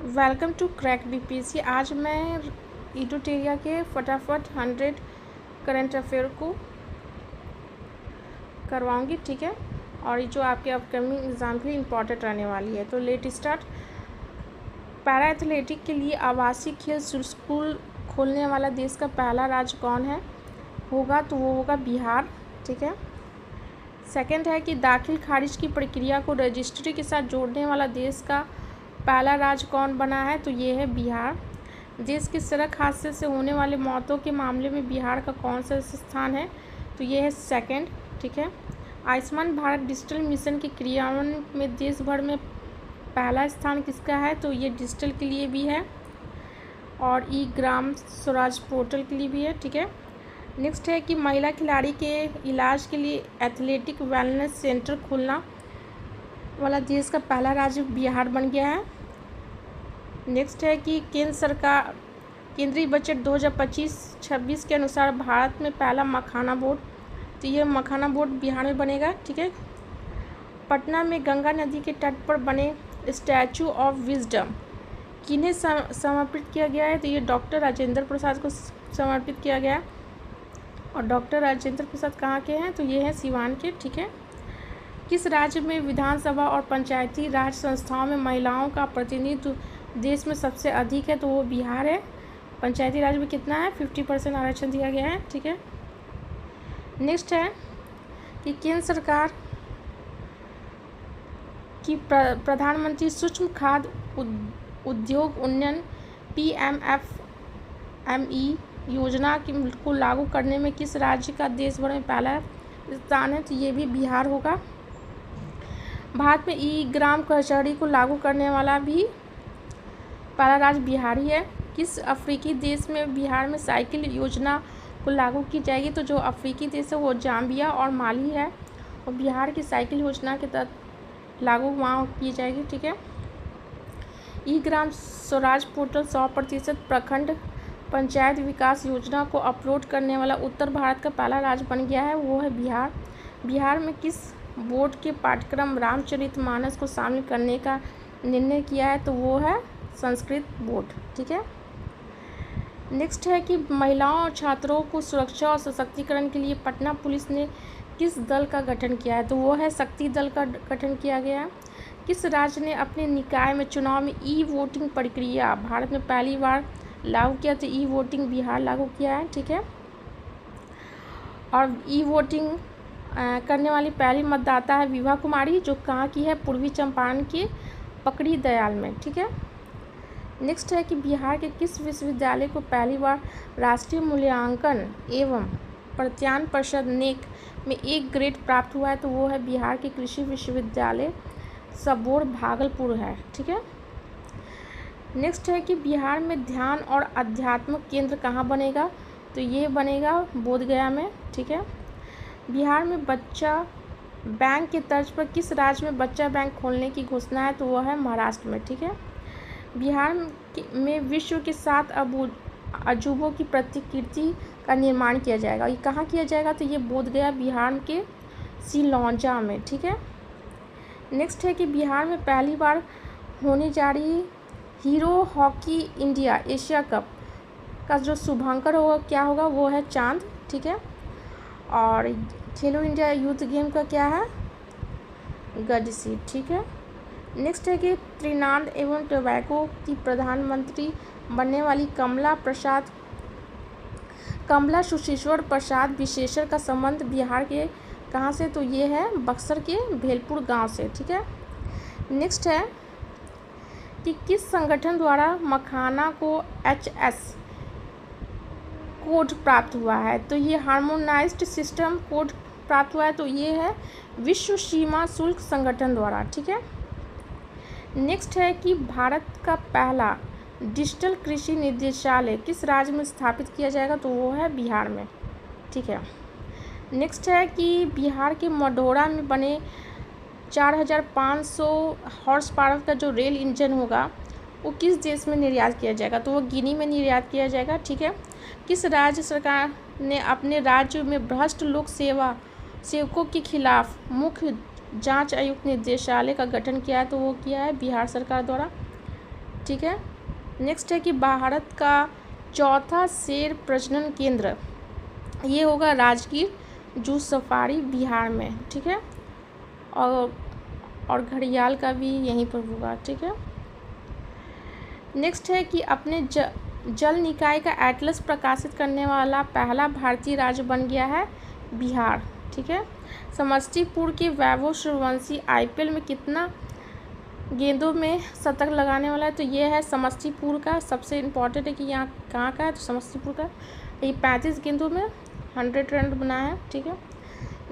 Welcome to crack BPSC. आज मैं इडोटेरिया के फटाफट 100 करंट अफेयर को करवाऊंगी, ठीक है। और ये जो आपके अपकमिंग एग्ज़ाम के लिए इम्पॉर्टेंट रहने वाली है। तो लेट स्टार्ट। पैरा एथलेटिक के लिए आवासीय खेल स्कूल खोलने वाला देश का पहला राज्य कौन है होगा? तो वो होगा बिहार, ठीक है। सेकंड है कि दाखिल खारिज की प्रक्रिया को रजिस्ट्री के साथ जोड़ने वाला देश का पहला राज्य कौन बना है? तो ये है बिहार। देश के सड़क हादसे से होने वाले मौतों के मामले में बिहार का कौन सा स्थान है? तो ये है सेकंड, ठीक है। आयुष्मान भारत डिजिटल मिशन के क्रियान्वयन में देश भर में पहला स्थान किसका है? तो ये डिजिटल के लिए भी है और ई ग्राम स्वराज पोर्टल के लिए भी है, ठीक है। नेक्स्ट है कि महिला खिलाड़ी के इलाज के लिए एथलेटिक वेलनेस सेंटर खोलना वाला देश का पहला राज्य बिहार बन गया है। नेक्स्ट है कि केंद्र सरकार केंद्रीय बजट 2025-26 के अनुसार भारत में पहला मखाना बोर्ड, तो ये मखाना बोर्ड बिहार में बनेगा, ठीक है। पटना में गंगा नदी के तट पर बने स्टैचू ऑफ विजडम किन्हें समर्पित किया गया है? तो ये डॉक्टर राजेंद्र प्रसाद को समर्पित किया गया है। और डॉक्टर राजेंद्र प्रसाद कहाँ के हैं? तो ये हैं सिवान के, ठीक है। किस राज्य में विधानसभा और पंचायती राज संस्थाओं में महिलाओं का प्रतिनिधित्व देश में सबसे अधिक है? तो वो बिहार है। पंचायती राज में कितना है? 50% आरक्षण दिया गया है, ठीक है। नेक्स्ट है कि केंद्र सरकार की प्रधानमंत्री सूक्ष्म खाद्य उद्योग उन्नयन PMFME योजना को लागू करने में किस राज्य का देश भर में पहला स्थान है? तो ये भी बिहार होगा। भारत में ई ग्राम कचहरी को लागू करने वाला भी पहला राज्य बिहार ही है। किस अफ्रीकी देश में बिहार में साइकिल योजना को लागू की जाएगी? तो जो अफ्रीकी देश है वो जाम्बिया और माली है और बिहार की साइकिल योजना के तहत लागू वहाँ की जाएगी, ठीक है। ई ग्राम स्वराज पोर्टल 100% प्रखंड पंचायत विकास योजना को अपलोड करने वाला उत्तर भारत का पहला राज्य बन गया है, वो है बिहार। बिहार में किस बोर्ड के पाठ्यक्रम रामचरितमानस को शामिल करने का निर्णय किया है? तो वो है संस्कृत बोर्ड, ठीक है। नेक्स्ट है कि महिलाओं और छात्रों को सुरक्षा और सशक्तिकरण के लिए पटना पुलिस ने किस दल का गठन किया है? तो वो है शक्ति दल का गठन किया गया है। किस राज्य ने अपने निकाय में चुनाव में ई वोटिंग प्रक्रिया भारत में पहली बार लागू किया? तो ई वोटिंग बिहार लागू किया है, ठीक है। और ई वोटिंग करने वाली पहली मतदाता है विभा कुमारी, जो कहाँ की है? पूर्वी चंपारण के पकड़ी दयाल में, ठीक है। नेक्स्ट है कि बिहार के किस विश्वविद्यालय को पहली बार राष्ट्रीय मूल्यांकन एवं प्रत्यायन परिषद नेक में 1 ग्रेड प्राप्त हुआ है? तो वो है बिहार के कृषि विश्वविद्यालय सबौर भागलपुर है, ठीक है। नेक्स्ट है कि बिहार में ध्यान और अध्यात्म केंद्र कहाँ बनेगा? तो ये बनेगा बोधगया में, ठीक है। बिहार में बच्चा बैंक के तर्ज पर किस राज्य में बच्चा बैंक खोलने की घोषणा है? तो वह है महाराष्ट्र में, ठीक है। बिहार में विश्व के 7 अजूबों की प्रतिकृति का निर्माण किया जाएगा। ये कहाँ किया जाएगा? तो ये बोधगया बिहार के सिलौंजा में, ठीक है। नेक्स्ट है कि बिहार में पहली बार होने जा रही hero hockey India Asia cup का जो शुभांकर होगा क्या होगा? वो है चांद, ठीक है। और खेलो इंडिया यूथ गेम का क्या है? गजसी, ठीक है। नेक्स्ट है कि त्रिनाद एवं टोबैको की प्रधानमंत्री बनने वाली कमला सुशीश्वर प्रसाद विशेषर का संबंध बिहार के कहाँ से? तो ये है बक्सर के भेलपुर गांव से, ठीक है। नेक्स्ट है कि किस संगठन द्वारा मखाना को HS कोड प्राप्त हुआ है? तो ये हार्मोनाइज्ड सिस्टम कोड प्राप्त हुआ है, तो ये है विश्व सीमा शुल्क संगठन द्वारा, ठीक है। नेक्स्ट है कि भारत का पहला डिजिटल कृषि निदेशालय किस राज्य में स्थापित किया जाएगा? तो वो है बिहार में, ठीक है। नेक्स्ट है कि बिहार के मढ़ौरा में बने 4500 हॉर्स पावर का जो रेल इंजन होगा वो किस देश में निर्यात किया जाएगा? तो वो गिनी में निर्यात किया जाएगा, ठीक है। किस राज्य सरकार ने अपने राज्य में भ्रष्ट लोक सेवकों के खिलाफ मुख्य जांच आयुक्त निदेशालय का गठन किया है? तो वो किया है बिहार सरकार द्वारा। ठीक है। नेक्स्ट है कि भारत का चौथा शेर प्रजनन केंद्र ये होगा राजगीर जू सफारी बिहार में, ठीक है। और घड़ियाल का भी यहीं पर होगा, ठीक है। नेक्स्ट है कि अपने जल निकाय का एटलस प्रकाशित करने वाला पहला भारतीय राज्य बन गया है बिहार, ठीक है। समस्तीपुर के वैभव सूर्यवंशी IPL में कितना गेंदों में शतक लगाने वाला है, तो ये है समस्तीपुर का। सबसे इम्पॉर्टेंट है कि यहाँ कहाँ का है, तो समस्तीपुर का। ये 35 गेंदों में 100 रन बनाया है, ठीक है।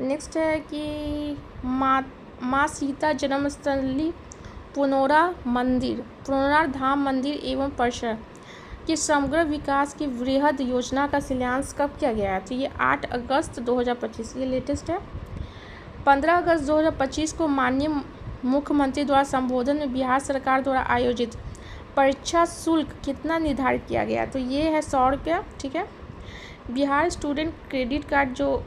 नेक्स्ट है कि माँ सीता जन्मस्थली पुनौरा धाम मंदिर एवं परिसर के समग्र विकास की वृहद योजना का शिलान्यास कब किया गया है, तो ये 8 अगस्त 2025, ये लेटेस्ट है। 15 अगस्त 2025 को माननीय मुख्यमंत्री द्वारा संबोधन में बिहार सरकार द्वारा आयोजित परीक्षा शुल्क कितना निर्धारित किया गया, तो ये है 100 रुपया, ठीक है। बिहार स्टूडेंट क्रेडिट कार्ड जो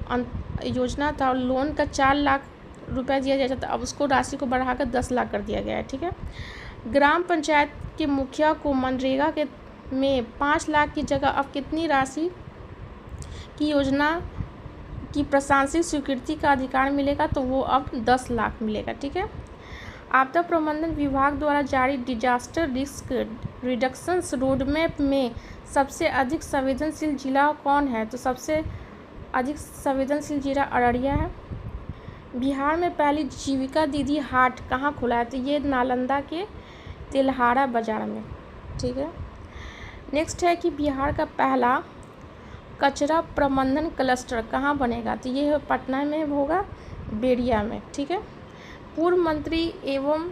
योजना था, लोन का 4 लाख रुपया दिया जाता था, अब उसको राशि को बढ़ाकर 10 लाख कर दिया गया है, ठीक है। ग्राम पंचायत के मुखिया को मनरेगा के में 5 लाख की जगह अब कितनी राशि की योजना की प्रशासनिक स्वीकृति का अधिकार मिलेगा, तो वो अब 10 लाख मिलेगा, ठीक है। आपदा प्रबंधन विभाग द्वारा जारी डिजास्टर रिस्क रिडक्शन रोडमैप में सबसे अधिक संवेदनशील जिला कौन है, तो सबसे अधिक संवेदनशील जिला अररिया है। बिहार में पहली जीविका दीदी हाट कहाँ खुला है, तो ये नालंदा के तेल्हारा बाजार में, ठीक है। नेक्स्ट है कि बिहार का पहला कचरा प्रबंधन क्लस्टर कहाँ बनेगा, तो ये पटना में होगा, बेरिया में, ठीक है। पूर्व मंत्री एवं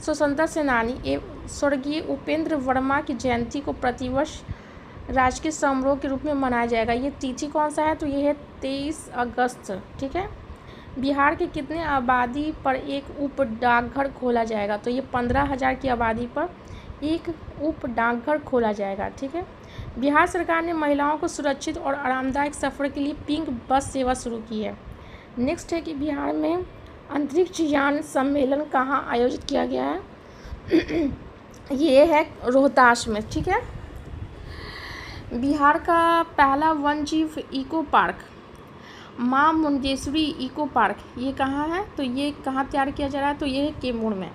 स्वतंत्रता सेनानी एवं स्वर्गीय उपेंद्र वर्मा की जयंती को प्रतिवर्ष राजकीय समारोह के रूप में मनाया जाएगा। ये तिथि कौन सा है, तो ये है 23 अगस्त, ठीक है। बिहार के कितने आबादी पर एक उप डाकघर खोला जाएगा, तो ये 15,000 की आबादी पर एक उप डाकघर खोला जाएगा, ठीक है। बिहार सरकार ने महिलाओं को सुरक्षित और आरामदायक सफ़र के लिए पिंक बस सेवा शुरू की है। नेक्स्ट है कि बिहार में अंतरिक्ष यान सम्मेलन कहाँ आयोजित किया गया है, ये है रोहतास में, ठीक है। बिहार का पहला वन्यजीव इको पार्क माँ मुंडेश्वरी इको पार्क ये कहाँ है, तो ये कहाँ तैयार किया जा रहा है, तो ये है कैमूर में।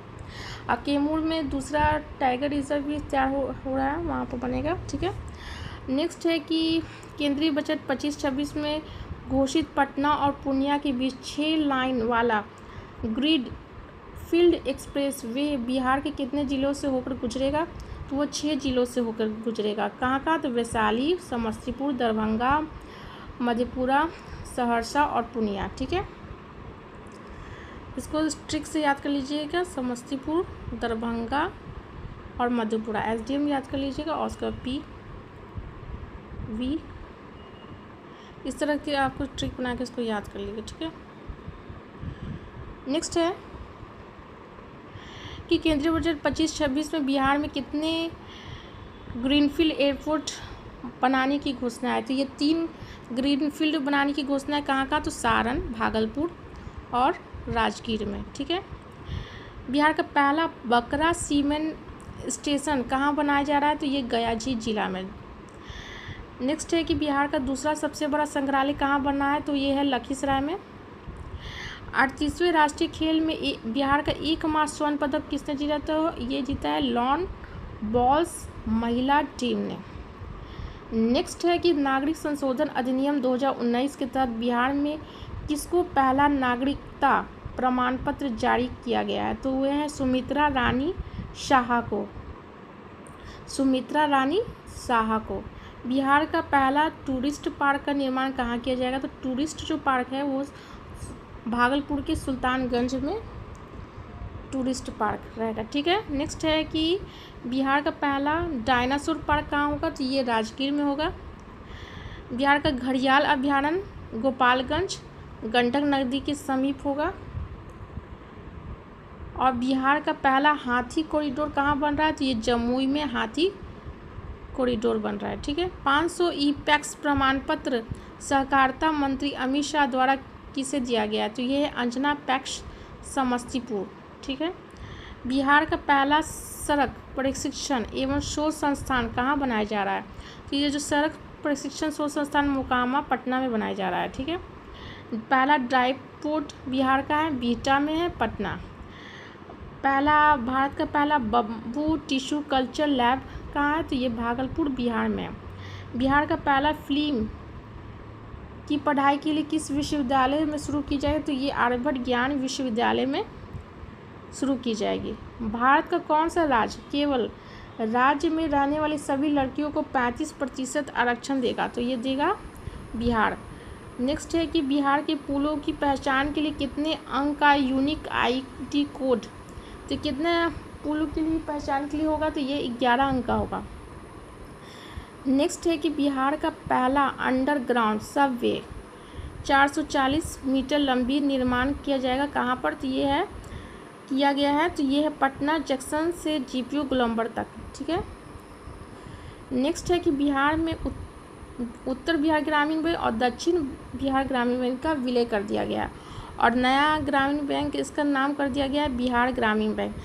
और कैमूर में दूसरा टाइगर रिजर्व भी तैयार हो रहा है, वहाँ पर बनेगा, ठीक है। नेक्स्ट है कि केंद्रीय बजट 25-26 में घोषित पटना और पूर्णिया के बीच 6 लाइन वाला greenfield expressway Bihar के कितने जिलों से होकर गुजरेगा, तो वो 6 जिलों से होकर गुजरेगा। कहाँ का, तो वैशाली, समस्तीपुर, दरभंगा, मधेपुरा, सहरसा और पूर्णिया, ठीक है। इसको ट्रिक से याद कर लीजिएगा, समस्तीपुर, दरभंगा और मधेपुरा। SDM याद कर लीजिएगा और उसका PV, इस तरह की आपको ट्रिक बना के इसको याद कर लीजिएगा, ठीक है। नेक्स्ट है कि केंद्रीय बजट 25-26 में बिहार में कितने ग्रीनफील्ड एयरपोर्ट बनाने की घोषणा है, तो ये 3 ग्रीनफील्ड बनाने की घोषणा है। कहाँ का, तो सारण, भागलपुर और राजगीर में, ठीक है। बिहार का पहला बकरा सीमेंट स्टेशन कहाँ बनाया जा रहा है, तो ये गयाजी जिला में। नेक्स्ट है कि बिहार का दूसरा सबसे बड़ा संग्रहालय कहाँ बना है, तो ये है लखीसराय में। 38वें राष्ट्रीय खेल में बिहार का एकमात्र स्वर्ण पदक किसने जीता, तो ये जीता है लॉन बॉल्स महिला टीम ने। नेक्स्ट है कि नागरिक संशोधन अधिनियम 2019 के तहत बिहार में किसको पहला नागरिकता प्रमाण पत्र जारी किया गया है, तो वह है सुमित्रा रानी साहा को। बिहार का पहला टूरिस्ट पार्क का निर्माण कहाँ किया जाएगा, तो टूरिस्ट जो पार्क है वो भागलपुर के सुल्तानगंज में टूरिस्ट पार्क रहेगा, ठीक है। नेक्स्ट है कि बिहार का पहला डायनासोर पार्क कहाँ होगा, तो ये राजगीर में होगा। बिहार का घड़ियाल अभयारण्य गोपालगंज गंडक नदी के समीप होगा। और बिहार का पहला हाथी कॉरिडोर कहाँ बन रहा है, तो ये जमुई में हाथी कॉरिडोर बन रहा है, ठीक है। 500 ई-पैक्स प्रमाण पत्र सहकारिता मंत्री अमित शाह द्वारा किसे दिया गया है, तो ये है अंजना पैक्स समस्तीपुर, ठीक है। बिहार का पहला सड़क प्रशिक्षण एवं शोध संस्थान कहाँ बनाया जा रहा है? तो ये जो सड़क प्रशिक्षण शोध संस्थान मोकामा पटना में बनाया जा रहा है। ठीक है। पहला ड्राई पोर्ट बिहार का है, बिहटा में है, पटना। पहला भारत का पहला बम्बू टिश्यू कल्चर लैब कहाँ है? तो ये भागलपुर बिहार में है। बिहार का पहला फिल्म की पढ़ाई के लिए किस विश्वविद्यालय में शुरू की जाएगी? तो ये आर्यभट्ट ज्ञान विश्वविद्यालय में शुरू की जाएगी। भारत का कौन सा राज्य केवल राज्य में रहने वाली सभी लड़कियों को 35% आरक्षण देगा? तो ये देगा बिहार। नेक्स्ट है कि बिहार के पुलों की पहचान के लिए कितने अंक का यूनिक आईडी कोड? तो कितने पुलों के लिए पहचान के लिए होगा? तो ये 11 अंक का होगा। नेक्स्ट है कि बिहार का पहला अंडरग्राउंड सबवे 440 मीटर लंबी निर्माण किया जाएगा कहाँ पर? तो ये है किया गया है, तो ये है पटना जंक्शन से जीपीओ गोलंबर तक। ठीक है। नेक्स्ट है कि बिहार में उत्तर बिहार ग्रामीण बैंक और दक्षिण बिहार ग्रामीण बैंक का विलय कर दिया गया और नया ग्रामीण बैंक इसका नाम कर दिया गया है बिहार ग्रामीण बैंक।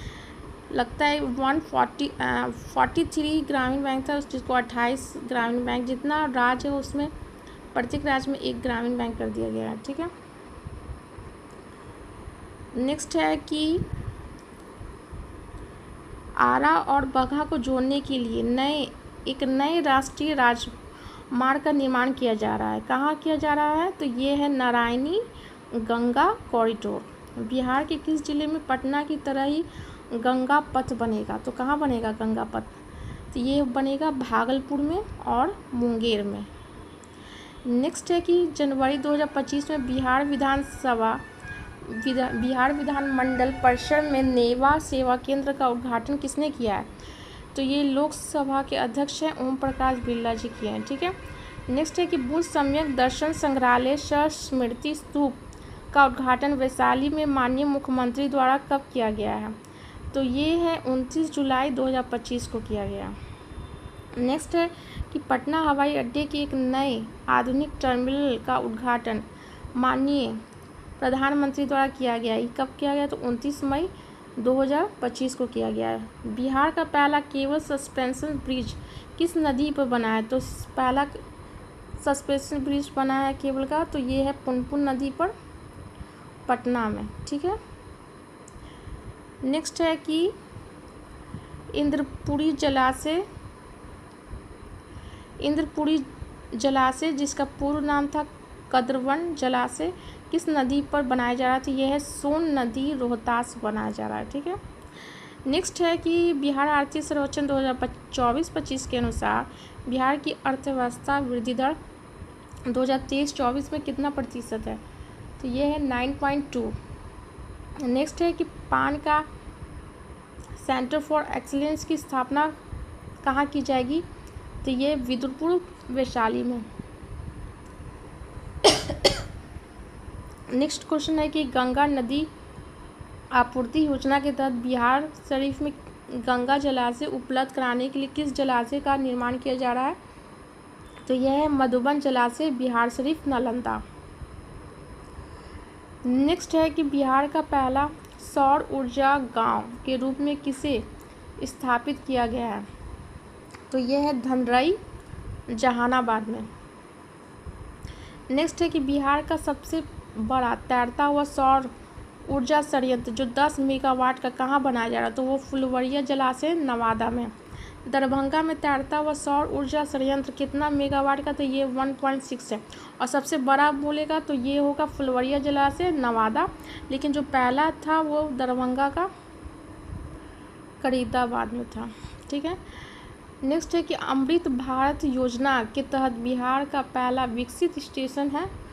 लगता है 143 ग्रामीण बैंक था, जिसको 28 ग्रामीण बैंक, जितना राज्य है उसमें प्रत्येक राज्य में एक ग्रामीण बैंक कर दिया गया है। ठीक है। नेक्स्ट है कि आरा और बगहा को जोड़ने के लिए एक नए राष्ट्रीय राजमार्ग का निर्माण किया जा रहा है। कहाँ किया जा रहा है? तो ये है नारायणी गंगा कॉरिडोर। बिहार के किस जिले में पटना की तरह ही गंगा पथ बनेगा? तो कहाँ बनेगा गंगा पथ? तो ये बनेगा भागलपुर में और मुंगेर में। नेक्स्ट है कि जनवरी 2025 में बिहार विधानमंडल परिसर में नेवा सेवा केंद्र का उद्घाटन किसने किया है? तो ये लोकसभा के अध्यक्ष हैं ओम प्रकाश बिरला जी किए हैं। ठीक है। नेक्स्ट है कि बुद्ध सम्यक दर्शन संग्रहालय सह स्मृति स्तूप का उद्घाटन वैशाली में माननीय मुख्यमंत्री द्वारा कब किया गया है? तो ये है 29 जुलाई 2025 को किया गया। नेक्स्ट है कि पटना हवाई अड्डे के एक नए आधुनिक टर्मिनल का उद्घाटन माननीय प्रधानमंत्री द्वारा किया गया। ये कब किया गया? तो 29 मई 2025 को किया गया है। बिहार का पहला केबल सस्पेंशन ब्रिज किस नदी पर बना है? तो पहला सस्पेंशन ब्रिज बना है केबल का, तो ये है पुनपुन नदी पर पटना में। ठीक है। नेक्स्ट है कि इंद्रपुरी जलाशय जिसका पूर्व नाम था कद्रवन जलाशय किस नदी पर बनाया जा रहा है? तो यह है सोन नदी रोहतास बनाया जा रहा है। ठीक है। नेक्स्ट है कि बिहार आर्थिक सर्वेक्षण 2024-25 के अनुसार बिहार की अर्थव्यवस्था वृद्धि दर 2023-24 में कितना प्रतिशत है? तो ये है 9.2। नेक्स्ट है कि पान का सेंटर फॉर एक्सीलेंस की स्थापना कहाँ की जाएगी? तो ये विदुरपुर वैशाली में। नेक्स्ट क्वेश्चन है कि गंगा नदी आपूर्ति योजना के तहत बिहार शरीफ में गंगा जलाशय उपलब्ध कराने के लिए किस जलाशय का निर्माण किया जा रहा है? तो यह है मधुबन जलाशय बिहार शरीफ नालंदा। नेक्स्ट है कि बिहार का पहला सौर ऊर्जा गांव के रूप में किसे स्थापित किया गया है? तो यह है धनरई जहानाबाद में। नेक्स्ट है कि बिहार का सबसे बड़ा तैरता हुआ सौर ऊर्जा संयंत्र जो 10 मेगावाट का कहाँ बनाया जा रहा है? तो वो फुलवरिया जलाशय नवादा में। दरभंगा में तैरता हुआ सौर ऊर्जा संयंत्र कितना मेगावाट का? तो ये 1.6 है। और सबसे बड़ा बोलेगा तो ये होगा फुलवरिया जलाशय नवादा, लेकिन जो पहला था वो दरभंगा का फरीदाबाद में था। ठीक है। नेक्स्ट है कि अमृत भारत योजना के तहत बिहार का पहला विकसित स्टेशन है,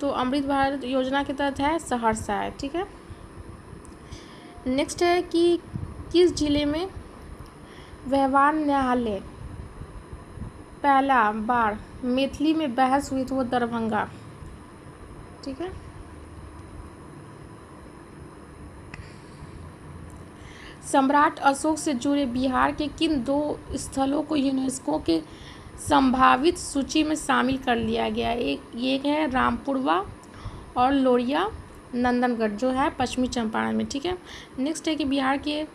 तो अमृत भारत योजना के तहत है सहरसा है। ठीक है। नेक्स्ट है कि किस जिले में व्यवहार न्यायालय पहला बार मैथिली में बहस हुई? तो वो दरभंगा। ठीक है। सम्राट अशोक से जुड़े बिहार के किन 2 स्थलों को यूनेस्को के संभावित सूची में शामिल कर लिया गया? एक है रामपुरवा और लोरिया नंदनगढ़ जो है पश्चिमी चंपारण में। ठीक है। नेक्स्ट है कि बिहार के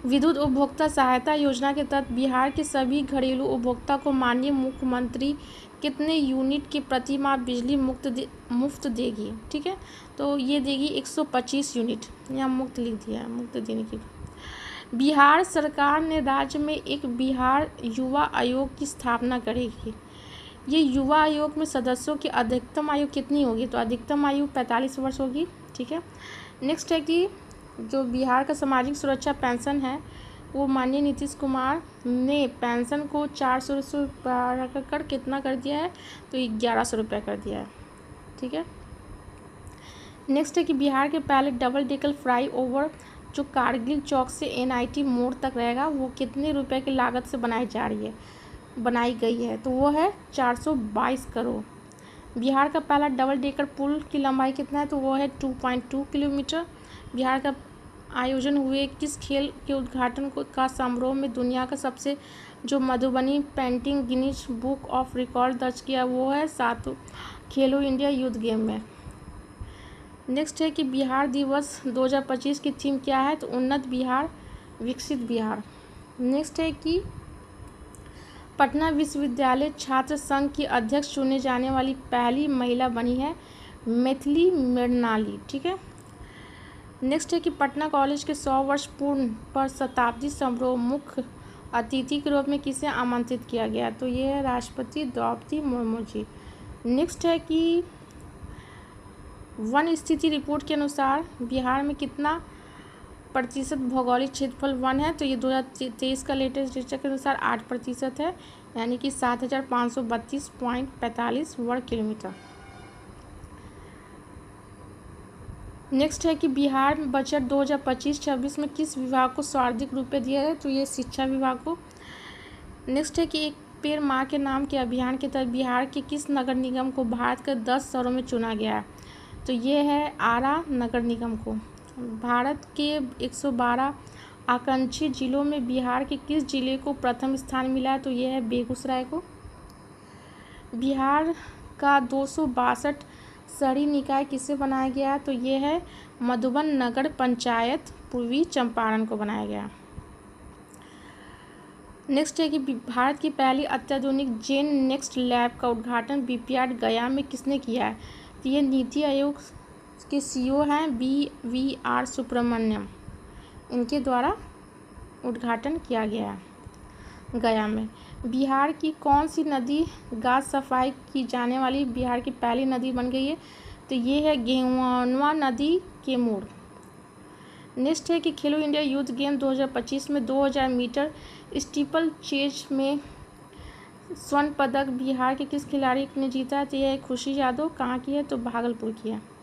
विद्युत उपभोक्ता सहायता योजना के तहत बिहार के सभी घरेलू उपभोक्ता को माननीय मुख्यमंत्री कितने यूनिट की प्रति माह बिजली मुफ्त देगी। ठीक है, तो ये देगी 125 यूनिट, यहाँ मुफ्त लिख दिया है, मुफ्त देने की। बिहार सरकार ने राज्य में एक बिहार युवा आयोग की स्थापना करेगी। ये युवा आयोग में सदस्यों की अधिकतम आयु कितनी होगी, तो अधिकतम आयु 45 वर्ष होगी। ठीक है, नेक्स्ट है कि जो बिहार का सामाजिक सुरक्षा पेंशन है वो माननीय नीतीश कुमार ने पेंशन को 400 रुपये कर कितना कर दिया है, तो 1100 रुपये कर दिया है। ठीक है, नेक्स्ट है कि बिहार के पहले डबल डेकर फ्लाई ओवर जो कारगिल चौक से NIT मोड़ तक रहेगा वो कितने रुपए की लागत से बनाई गई है, तो वो है 422 करोड़। बिहार का पहला डबल डेकर पुल की लंबाई कितना है, तो वो है 2.2 किलोमीटर। बिहार का आयोजन हुए किस खेल के उद्घाटन का समारोह में दुनिया का सबसे जो Madhubani painting Guinness book of record दर्ज किया, वो है 7 खेलो इंडिया यूथ गेम में। नेक्स्ट है कि बिहार दिवस 2025 की थीम क्या है, तो उन्नत बिहार विकसित बिहार। नेक्स्ट है कि पटना विश्वविद्यालय छात्र संघ की अध्यक्ष चुने जाने वाली पहली महिला बनी है मैथिली मृणाली। ठीक है, नेक्स्ट है कि पटना कॉलेज के 100 वर्ष पूर्ण पर शताब्दी समारोह मुख्य अतिथि के रूप में किसे आमंत्रित किया गया, तो ये है राष्ट्रपति द्रौपदी मुर्मू जी। नेक्स्ट है कि वन स्थिति रिपोर्ट के अनुसार बिहार में कितना प्रतिशत भौगोलिक क्षेत्रफल वन है, तो ये 2023 का लेटेस्ट डेटा के अनुसार 8% है, यानी कि 7532.45 वर्ग किलोमीटर। नेक्स्ट है कि बिहार बजट 2025-26 में किस विभाग को सर्वाधिक रुपये दिया है, तो ये शिक्षा विभाग को। नेक्स्ट है कि एक पेड़ माँ के नाम के अभियान के तहत बिहार के किस नगर निगम को भारत के 10 शहरों में चुना गया है, तो ये है आरा नगर निगम को। भारत के 112 आकांक्षी जिलों में बिहार के किस जिले को प्रथम स्थान मिला है, तो ये है बेगूसराय को। बिहार का 262 शहरी निकाय किसे बनाया गया है, तो ये है मधुबन नगर पंचायत पूर्वी चंपारण को बनाया गया। नेक्स्ट है कि भारत की पहली अत्याधुनिक जेन नेक्स्ट लैब का उद्घाटन BPR गया में किसने किया है, तो ये नीति आयोग के CEO हैं BVR सुब्रमण्यम, इनके द्वारा उद्घाटन किया गया है गया में। बिहार की कौन सी नदी गाज सफाई की जाने वाली बिहार की पहली नदी बन गई है, तो ये है गेहुआ नदी के मोड़। नेक्स्ट है कि खेलो इंडिया यूथ गेम 2025 में 2000 मीटर स्टीपल चेज में स्वर्ण पदक बिहार के किस खिलाड़ी ने जीता है, तो यह है खुशी यादव। कहाँ की है, तो भागलपुर की है।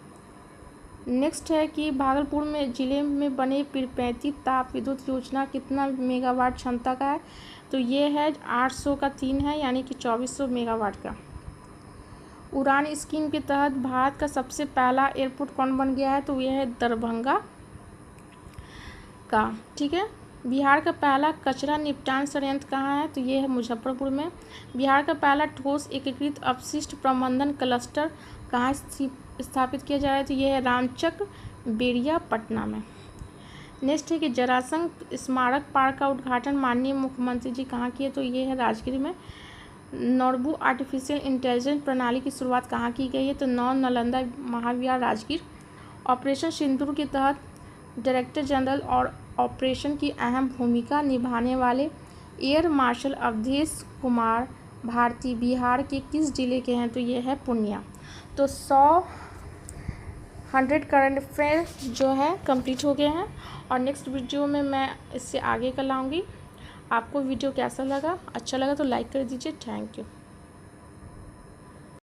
नेक्स्ट है कि भागलपुर में जिले में बने पीरपैंती ताप विद्युत योजना कितना मेगावाट क्षमता का है, तो ये है 800 का 3 है, यानी कि 2400 मेगावाट का। उड़ान स्कीम के तहत भारत का सबसे पहला एयरपोर्ट कौन बन गया है, तो यह है दरभंगा का। ठीक है, बिहार का पहला कचरा निपटान संयंत्र कहाँ है, तो ये है मुजफ्फरपुर में। बिहार का पहला ठोस एकीकृत अपशिष्ट प्रबंधन क्लस्टर कहाँ स्थापित किया जा रहा है, तो ये है रामचक बेरिया पटना में। नेक्स्ट है कि जरासंघ स्मारक पार्क का उद्घाटन माननीय मुख्यमंत्री जी कहाँ किए, तो ये है राजगीर में। नोरबू आर्टिफिशियल इंटेलिजेंस प्रणाली की शुरुआत कहाँ की गई है, तो नौ नालंदा महाविहार राजगीर। ऑपरेशन सिंदूर के तहत डायरेक्टर जनरल और ऑपरेशन की अहम भूमिका निभाने वाले एयर मार्शल अवधेश कुमार भारती बिहार के किस जिले के हैं, तो ये है पूर्णिया। तो 100 करंट अफेयर जो है कंप्लीट हो गए हैं, और नेक्स्ट वीडियो में मैं इससे आगे का लाऊंगी। आपको वीडियो कैसा लगा, अच्छा लगा तो लाइक कर दीजिए। Thank you.